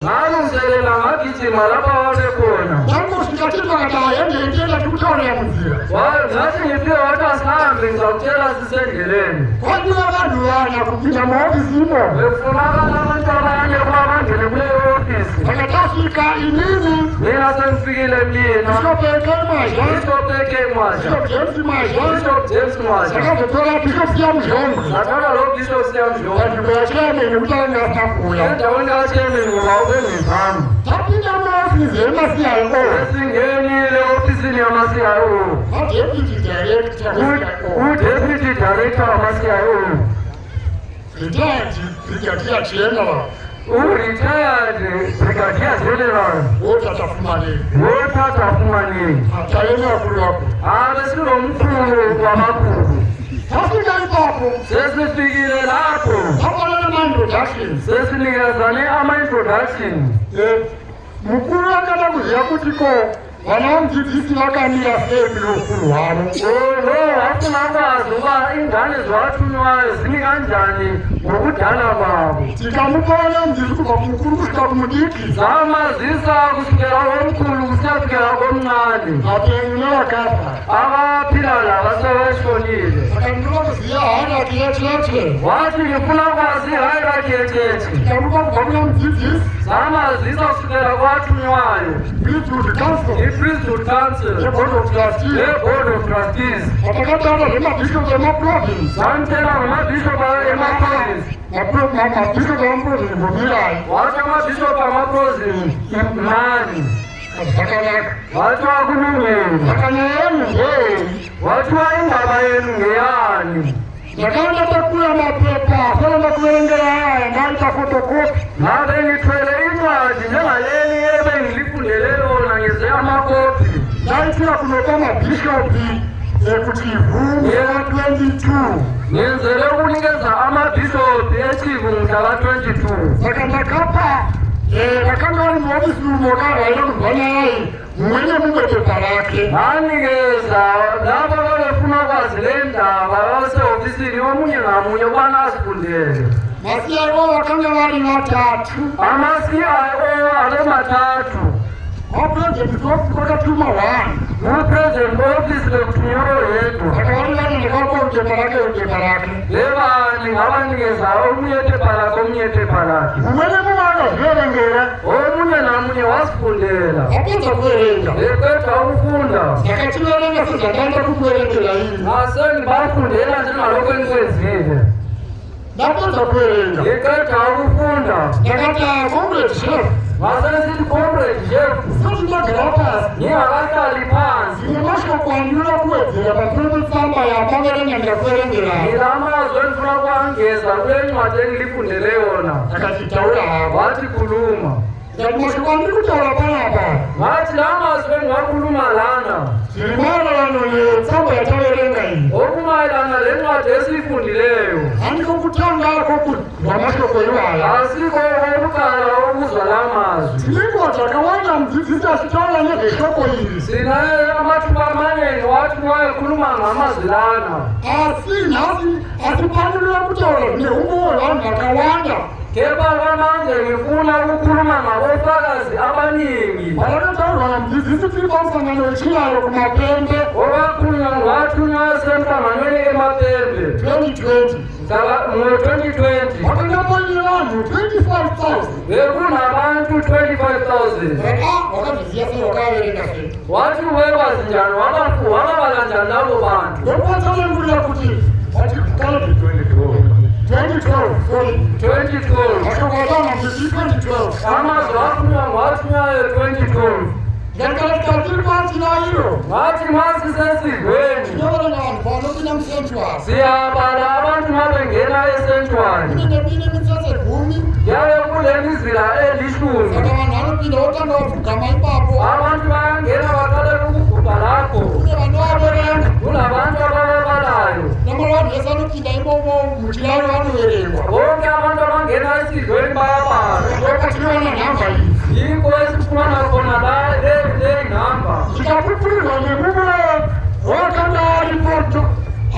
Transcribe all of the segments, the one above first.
ngalungiselela ngagijima lapha wabekhona ngathi ngifike wathi asihambe ngizakutshela sisendleleni befunakala abantu abanye ukuba bangene kuleyo ofisi mina sengifikile mina isopeke masha Bishop James Masha nathola lo Bishop siyamjonga endaweni kachairman ngoba ubengizami esingenile ofisini yama-CIO uDeputy Director wama-CIO uretired Brigadier General wothatha Fumaneni besingomkhulu wamakhulu sesifikile lapho sesinikezane ama-introduction mukuru akada kuziya kuti ko vana vamudzidzisi vakamira sei mukuru wavo vafuna kwazi uba ingane zvathunywayo zimi kanjani ngokudala kwavo tikamupaona mudzidzisi kubva kumukuru kusvika kumudiki zamazisa kusvikela komkhulu kusiyafikela komncane apenyu nevakafa avaphila lava sevashonile saka ndinokuziya hierarchy yecheche wathi ngifuna kwazi hierarchy yecheche tikamupa kubva kuna mudzidzisi zamazisa kusvikela kwathunywayo Priesthood Council, the Board of Trustees, Atakatana, the Bishop of the Province, Santana, the Bishop of the Province, Bishop of the Province, what am I Bishop of the Province? Man, what are you? Nakanda takuya mapepa, kwenda kuendelea haya, nanta photocopy. Nada ngithwele incwadi njengaleni ebengilifundelelo ngizea amakopi. Ngayithula kunoba amabhishophi ukuthi ivume 22. Ngenzele ukunikeza amabhishophi echivu mhla 22. Saka ndakapha nakanga ari muofisi mumokara yekubhanya yayi mwenye mupepa lakhe. Nganikeza laba babefuna kwazi le ndaba baseofisini omunye ngamunye ubana asifundele. Ma-CIO wakanga vari matatu. Ama-CIO ale matatu. President office wakatuma 1. President office lekuthunywa yedwa. Akawanikana ndakapa ujepa lakhe. Levani ngabanikeza omunye iphepha lakhe omunye iphepha lakhe. Umene mumangazierengera. Omunye namunye wasifundela. Apedza kuerenga. Eqeda ukufunda. Ndakativerenga sezvatanda kukuerengera ini. Ngasengibafundela njengalokho engikwenzile. Ndapedza kuerenga. Eqeda ukufunda. Ndakati comrade chef. Masasithi comrade chef. Sindagara pasi. Ngingakahlali phansi. Nginamashoko andifuna kuwedzera pasina tsamba yamaverenga ndakuerengera. Ngilamazwi endifuna kuwangeza kule ncwadi engilifundele yona. Ndakati taura hapa. Wathi khuluma. Ndamashoko andiri kutaura panapa. Wathi la mazwi engingakhuluma lana. Zirimayelana netsamba yataverenga iyi. Okumayelana le ncwadi esiyifundileyo. Handiko kutangako ngamashoko iwaya. Asikho okuqala ukuzwa la mazwi. Ziningo dzakawanda mudzidzisi asitaura nezveshoko iri. Sinaye amathuba amaningi wathi wayekhuluma ngamazwi lana. Asi nhasi atifanirwa kutaura neumbo hwevanhu vakawanda. Kepha manje ngifuna ukukhuluma ngabofakazi abaningi. Balakataurwa namudzidzisi tiri pamsangano wechilayo kumapembe. Owakhulunywa wathunywa semhlanganweni emapembe. 2020. Ngo-2020. Wakangapanye vanhu 25,000. Bekunabantu 25,000. Wakazviziya sei wakaverenga sei? Wathi wewazi njani wakabala njani lavo vantu? Ndokwatamangurira kuti wati kale 2012. Akakwatana kuti 2012. Amazwi akhulunywa ngwathunywayo 2012. Ndakatiri pasi nairo. Wathi masisesiveni. Ndinoona vanhu vanopinda musentuari. Siyabala abantu mabengena esentuari. Kunenge mitsotso 10. Yave kule mizila 10. Saka vanhu vanopinda votanga vapfugama ipapo. Abantu vayangena vakalela ukubhuka lapho. Kune vanovaverenga. Kunavantu avavavalayo. Namarwanhu vese vanopinda imomo muchilayo vanoverengwa. Vonke abantu avangena esiveni bayabala. Ndokatinoona nhamba iyi. Yingo esifumana khona la namba. Ndikakupurirwa nemume wakanga aripo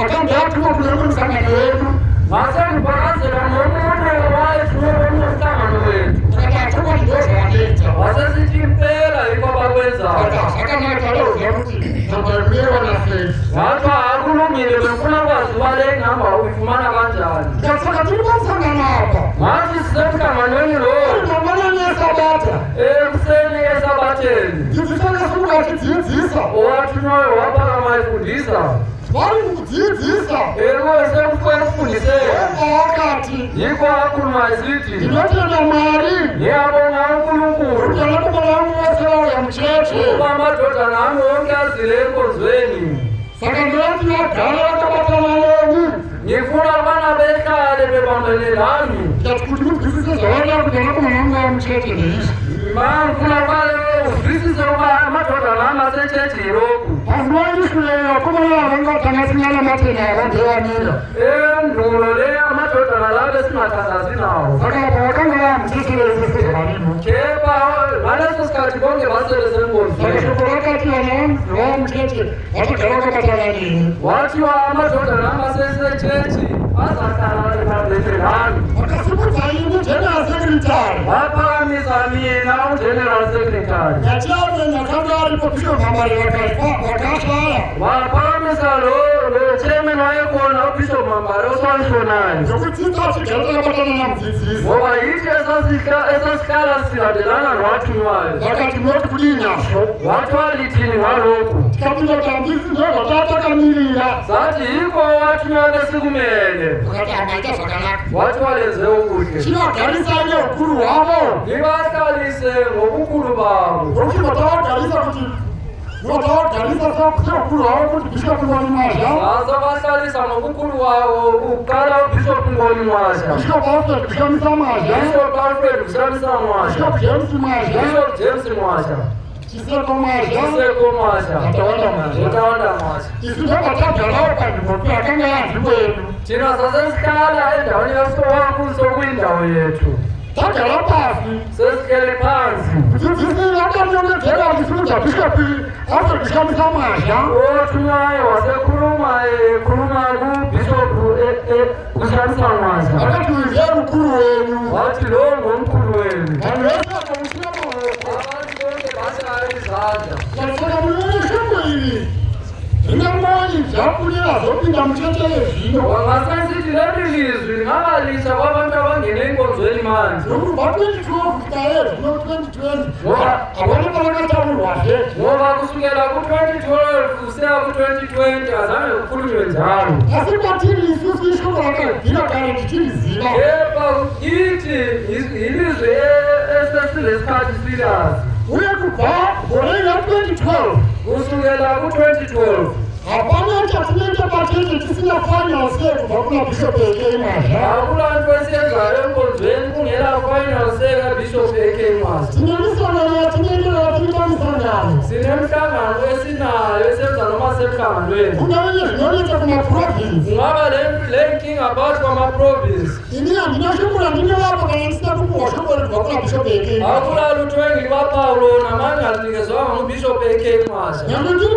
akanga atuma kune musangano wedu. Masengibhakazela nomunye wayetuwe kune musangano wedu. Ndakati atuma ndozva kudzidzisa owathunywayo waphakama efundisa vari kudzidzisa sekufundise emva wakati yiko akhuluma esithi ndinotenda Mwari ngiyabonga uNkulunkulu kuti vanakomana vangu vose vauya muchechi kuba amadodana ami onke azile enkonzweni. saka ndinoti vagare vakabatana neni Ngifuna abana behlale bebambene nami. ndati kuti mubvisise zvavanoda kuti vanakomana vangu vauya muchechi ndeishi Ngifuna uzwisise uba amadodana ami asechechi yiloku. pandiwaindiswera vakomana vavanga vatangasinyana matenda avandevamira Endulo le amadodana labe singathandazi nawo. saka pavakanga vamuchecherezese zvavarimo Kepha ngaleso sikhathi bonke basele saka senkonzweni. shoko rakati vana vamucheche vachigara vakabatana neni Wathiwa amadodana ami asechechi azahlala ebambene nami. vakasimudza ini general secretary Waphakamisa mina uGeneral Secretary. yachiave nyakanga aripo bishop mambari vakashaya Waphakamisa lo chairman wayekhona uBishop Mambari oswanishonayo. zvokudzidza chigara chakabatana namudzidzisi Ngoba yithi esasihlala silandelana nowathunywayo. vakati munoti kudini asho Wathiwa lithini ngalokhu. tikapinda kuti handisi ndozvatatamirira Sathi yikho owathunywayo besikumele. vakati amaita zvakanaka Wathiwa lenze okuhle. chivagarisai neukuru hwavo Ngibahlalise ngobukhulu babo. zvokuti vatavagarisa kuti vatavagarisa seukuru hwavo kuti bishopu ngoni mazha Bazobahlalisa ngobukhulu babo uqala uBishop Ngoni Mwasha. bishopu alfred kushamisa mazha Bishop Alfred Kushamisa Mwasha. bishopu james mazha Bishop James Mwasha. chiseko mazha Chiseko Mwasha. vatawanda mazha Utawanda Mwasha. isu ndakatagarawo panzvimbo yakanga yanzvimbo yedu Thina sasesikhala endaweni yasowakuso kwindawo yethu. tagara pasi Sesihleli phansi. mudzidzisi akanyongedzera ndisunza bishopu alfred kushamisa mazha Othunywayo wasekhuluma kuBishop Kushamisa Mwasha. akati uze mukuru wenyu Wathi lo ngomkhulu wenu. vanhu vese vakamusira maoko Abantu bonke bashaya izandla. saka muone shoko iri rinamoni zvakurira zopinda muchetere zvino Wangasasithi leli lizwi lingabalisha kwabantu abangene enkonzweni manje. nokubva 2012 kusvikira zvino 2020 havana pavakataurwazve Ngoba kusukela ku-2012 kusiya ku-2020 azange kukhulunywe njalo. asi kwatiri isusu ishoko rakabvira kare tichiriziva Kepha kithi yilizwi esesilesikhathi silazi. uye kubva gore ra2012 Kusukela ku-2012 hapana chatinenge patete tisingafanya sei kubva kuna bishop eke mazha akula nto esiyenzayo enkonzweni kungela final say kaBishop AK Mwasha. tinemisangano yatinengeera tiitamisangano Sinemhlangano esinayo esenza noma semhlanganweni. kungavenye zvinonetse kumaprovinsi Kungaba le nkinga phakathi kwama-province. ini handina shoko randinovapo kana ndisina kupuwa shoko ribva kuna bishop eke Akula lutho engilibaphawu namanye alinikezwanga nguBishop AK Mwasha. nyambe ndiri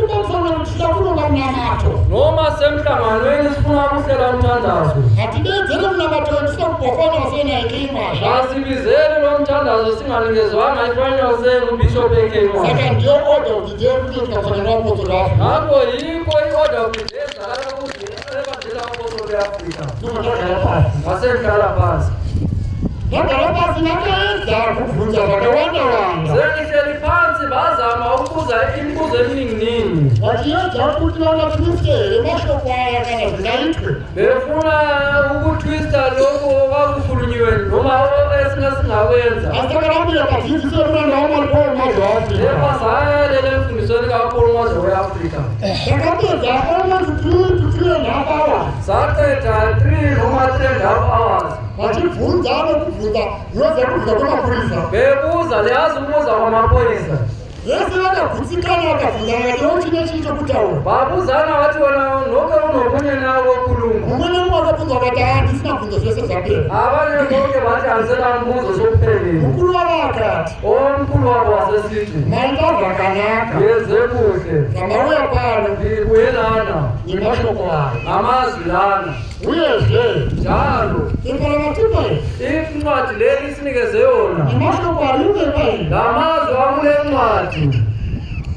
pamusangano tichida kunonga munamato Noma semhlanganweni sifuna ukuhlela umthandazo. hatidedzere munamato ndisina kupuwa sei naeke mazha Asibizeli lo mthandazo singanikezwanga i-final say nguBishop AK Mwasha. saka ndiyo order kuti ndiye kuti tikafanira kupotorafu Ngakho yikho i-order of the day ezala ukuthi ebandela apostoli e-Afrika. ndinotagara pasi Ngasengihlala phansi. ndagara pasi nakaedza kubvunza vakawandawanda Sengihleli phansi bazama ukubuza imibuzo emininginingi. vachiedza kuti vangatwisere mashoko aya kana zvingaitwe Befuna ukutwista lokho kwakukhulunyiwe noma esingakwenza. asi takarambira padzidziso rinanaomari pawo mazvati Kepha sayalele emfundisweni kaPaul Mazwe we-Afrika. takapedza almost 2 to 3.5 hours Saqeda 3 noma 3.5 hours. vachibvunza nokubvunza yoza kubvunza kwemapurisa Bebuza liyazi ukubuza kwamaphoyisa. vese vakagutsikana vakabvunza vakewo chine chii chokutaura Babuzana vathi wena noke unomunye nawo okhuluma. mumwe nemumwe akabvunza vakati handisina bvunzo zvese zvapera Abanye bonke bathi azisela mbuzo sokuphelile. mukuru wavo akati Omkhulu wabo wasesithi maita zvakanaka yenze kuhle. zvamauya pano Ndibuye lana nemashoko ayo amazwi lana. uyezve Njalo ikala vatipai incwadi leli sinikeze yona. nemashoko ayuve pai Lamazwi akule ncwadi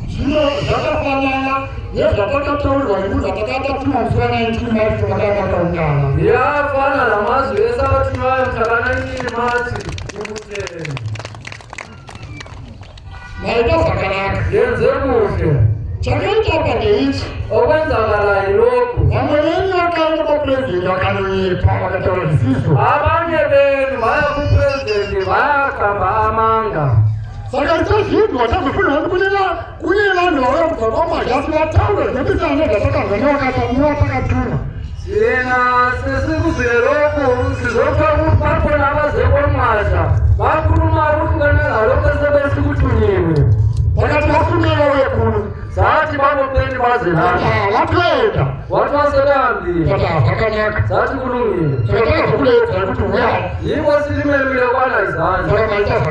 zvino zvakafanana nezvatakataurirwa nekuzvatakatuma musi wa19 March takataungana yafana namazwi esakathunywayo mhlaka 19 March ekuteni. maita zvakanaka yenze kuhle chakaita ngeichi okwenzakala yilokhu amweni akaenda papresident akanoipa vakataura zvisizvo abanye benu vaya kupresidenti vayakamba amanga saka ichazvinhu vachazofuna kune vanhu vauya kubva kwamajasi vataure nepesana zvatakabva nevakatamuva takatuma sina sesikuzwile lokhu sizopfa kupakona vazekomwasha vakhuluma kuhlukanela lokhu sebesikuthunyile vakati vafunela wekulu sathi babopeni bazelana vatoenda wathi wasebehambile zvakanaka sathi kulungile saka takazokuleedzai kuti uyai yiko silimelwile kwana izandla saka maita